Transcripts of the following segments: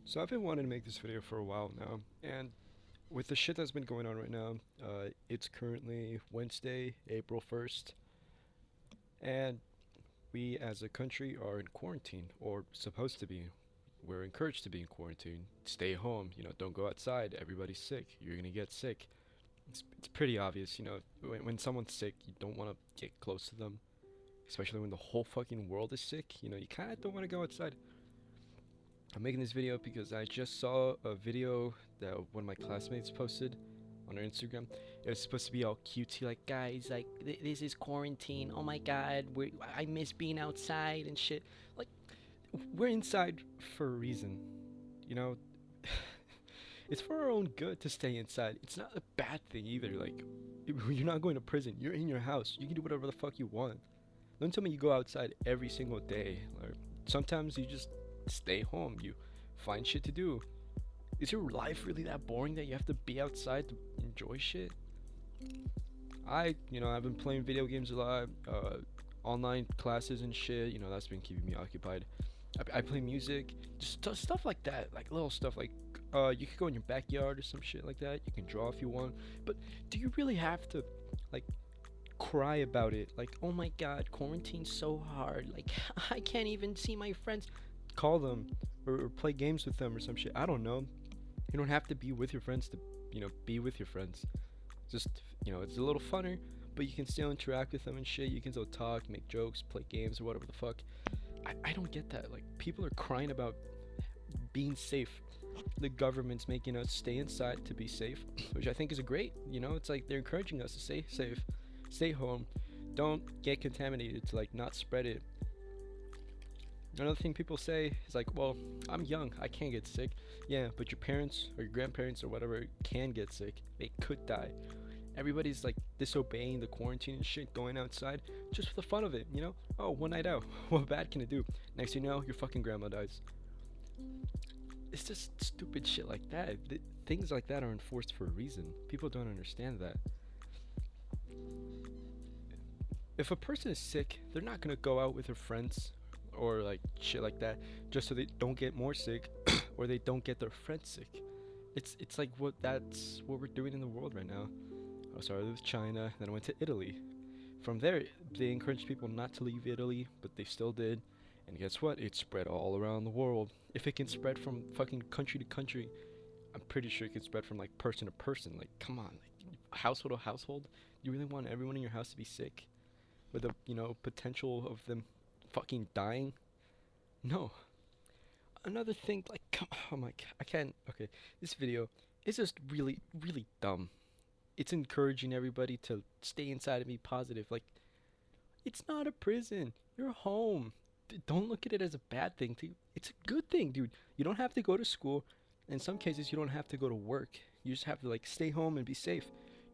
So I've been wanting to make this video for a while now, and with the shit that's been going on right now, it's currently Wednesday, April 1st, and we as a country are in quarantine, or supposed to be. We're encouraged to be in quarantine. Stay home, don't go outside. Everybody's sick. You're gonna get sick. It's pretty obvious, when someone's sick, you don't want to get close to them, especially when the whole fucking world is sick. You kind of don't want to go outside. I'm making this video because I just saw a video that one of my classmates posted on her Instagram. It was supposed to be all cutesy, like, guys, like, this is quarantine. Oh my god, I miss being outside and shit. Like, we're inside for a reason, you know? It's for our own good to stay inside. It's not a bad thing either. Like, you're not going to prison. You're in your house. You can do whatever the fuck you want. Don't tell me you go outside every single day. Or sometimes you just stay home. You find shit to do. Is your life really that boring that you have to be outside to enjoy shit? I've been playing video games a lot, online classes and shit. That's been keeping me occupied. I play music, just stuff like that, like little stuff like, you could go in your backyard or some shit like that. You can draw if you want, but do you really have to, like, cry about it? Like, oh my god, quarantine's so hard. Like, I can't even see my friends. Call them or play games with them or some shit. I don't know. You don't have to be with your friends to, be with your friends. Just, it's a little funner, but you can still interact with them and shit. You can still talk, make jokes, play games or whatever the fuck. I don't get that. Like, people are crying about being safe. The government's making us stay inside to be safe, which I think is a great, it's like they're encouraging us to stay safe, stay home, don't get contaminated, to like not spread it. Another thing people say is like, well, I'm young, I can't get sick. Yeah, but your parents or your grandparents or whatever can get sick. They could die. Everybody's like disobeying the quarantine and shit, going outside just for the fun of it, Oh, one night out. What bad can it do? Next thing you know, your fucking grandma dies. It's just stupid shit like that. Things like that are enforced for a reason. People don't understand that. If a person is sick, they're not gonna go out with their friends or like shit like that just so they don't get more sick or they don't get their friends sick. It's like that's what we're doing in the world right now. I started with China, then I went to Italy. From there, they encouraged people not to leave Italy, but they still did. And guess what? It spread all around the world. If it can spread from fucking country to country, I'm pretty sure it can spread from like person to person. Like, come on, like, household to household. You really want everyone in your house to be sick, with the potential of them fucking dying? No. Another thing, like, oh my god, I can't. Okay, this video is just really, really dumb. It's encouraging everybody to stay inside and be positive. Like, it's not a prison. You're home. Don't look at it as a bad thing. It's a good thing, dude. You don't have to go to school. In some cases, you don't have to go to work. You just have to, like, stay home and be safe.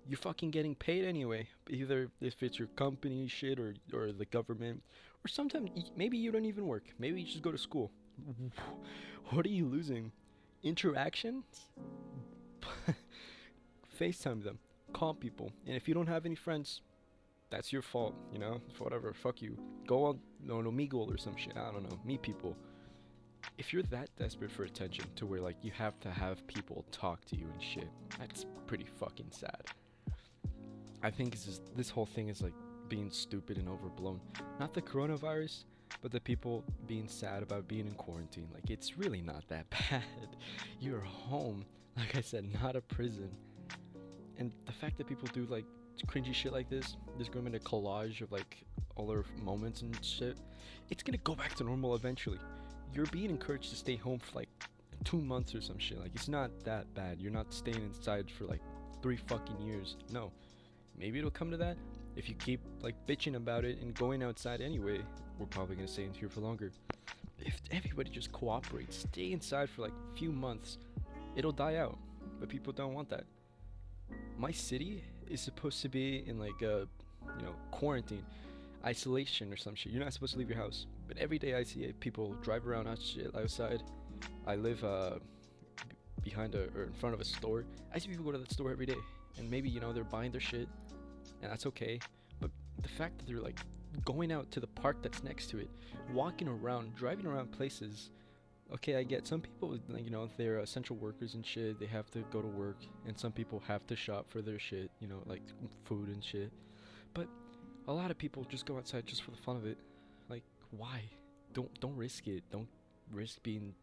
You're fucking getting paid anyway. Either if it's your company shit or the government. Or sometimes, maybe you don't even work. Maybe you just go to school. What are you losing? Interactions? FaceTime them. Call people. And if you don't have any friends, that's your fault, whatever, fuck you. Go on Omegle or some shit, I don't know, meet people. If you're that desperate for attention to where, like, you have to have people talk to you and shit, that's pretty fucking sad. I think this whole thing is, like, being stupid and overblown. Not the coronavirus, but the people being sad about being in quarantine. Like, it's really not that bad. You're home, like I said, not a prison. And the fact that people do, like, cringy shit like this gonna make a collage of, like, all their moments and shit, it's gonna go back to normal eventually. You're being encouraged to stay home for like 2 months or some shit. Like, it's not that bad. You're not staying inside for like 3 fucking years. No. Maybe it'll come to that. If you keep, like, bitching about it and going outside anyway, we're probably gonna stay in here for longer. If everybody just cooperates, stay inside for like a few months, it'll die out. But people don't want that. My city is supposed to be in, like, a quarantine, isolation or some shit. You're not supposed to leave your house, but every day I see people drive around outside. I live behind or in front of a store. I see people go to that store every day, and maybe they're buying their shit, and that's okay. But the fact that they're, like, going out to the park that's next to it, walking around, driving around places, Okay, I get some people, like, they're essential workers and shit. They have to go to work, and some people have to shop for their shit, like food and shit. But a lot of people just go outside just for the fun of it. Like, why? Don't risk it. Don't risk being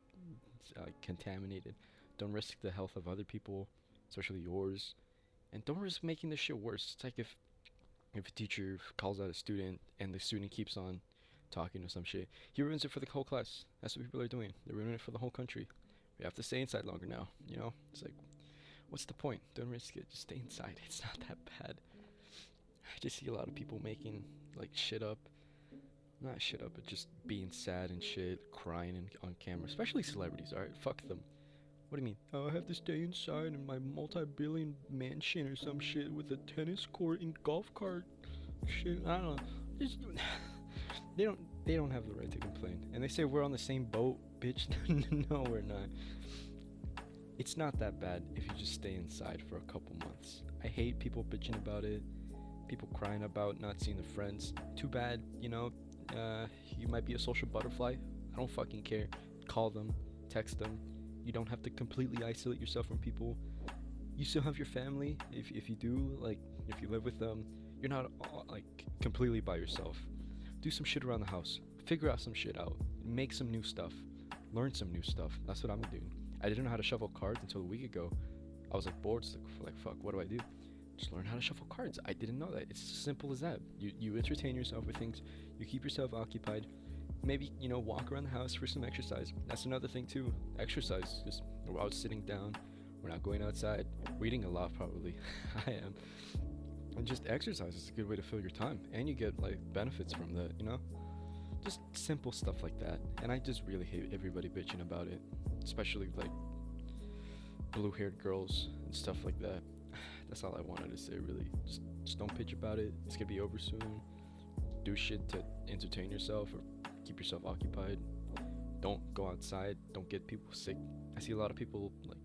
contaminated. Don't risk the health of other people, especially yours. And don't risk making this shit worse. It's like if a teacher calls out a student and the student keeps on talking or some shit, he ruins it for the whole class. That's what people are doing. They're ruining it for the whole country. We have to stay inside longer now. It's like, what's the point? Don't risk it. Just stay inside. It's not that bad. I just see a lot of people making like shit up. Not shit up, but just being sad and shit, crying on camera. Especially celebrities. All right, fuck them. What do you mean? Oh, I have to stay inside in my multi-billion mansion or some shit with a tennis court and golf cart. Shit, I don't know. Just, they don't they don't have the right to complain. And they say we're on the same boat, bitch. No, we're not. It's not that bad if you just stay inside for a couple months. I hate people bitching about it, people crying about not seeing their friends. Too bad, you might be a social butterfly. I don't fucking care. Call them, text them. You don't have to completely isolate yourself from people. You still have your family. If you do, like, if you live with them, you're not like completely by yourself. Do some shit around the house. Figure out some shit out. Make some new stuff. Learn some new stuff. That's what I'm doing. I didn't know how to shuffle cards until a week ago. I was like bored, so like fuck, what do I do? Just learn how to shuffle cards. I didn't know that. It's as simple as that. You entertain yourself with things. You keep yourself occupied. Maybe, walk around the house for some exercise. That's another thing too. Exercise. Just we're out sitting down. We're not going outside. We're eating a lot probably. I am. And just exercise is a good way to fill your time. And you get like benefits from that. Just simple stuff like that. And I just really hate everybody bitching about it. Especially like blue-haired girls and stuff like that. That's all I wanted to say really. Just don't bitch about it. It's gonna be over soon. Do shit to entertain yourself or keep yourself occupied. Don't go outside. Don't get people sick. I see a lot of people like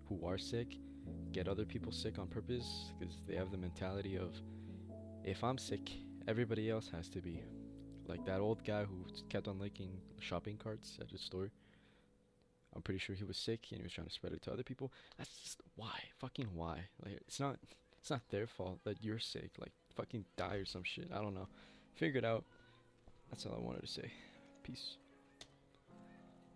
who are sick get other people sick on purpose because they have the mentality of, if I'm sick, everybody else has to be. Like that old guy who kept on liking shopping carts at the store. I'm pretty sure he was sick and he was trying to spread it to other people. That's just why, fucking why. Like it's not their fault that you're sick. Like fucking die or some shit. I don't know. Figure it out. That's all I wanted to say. Peace.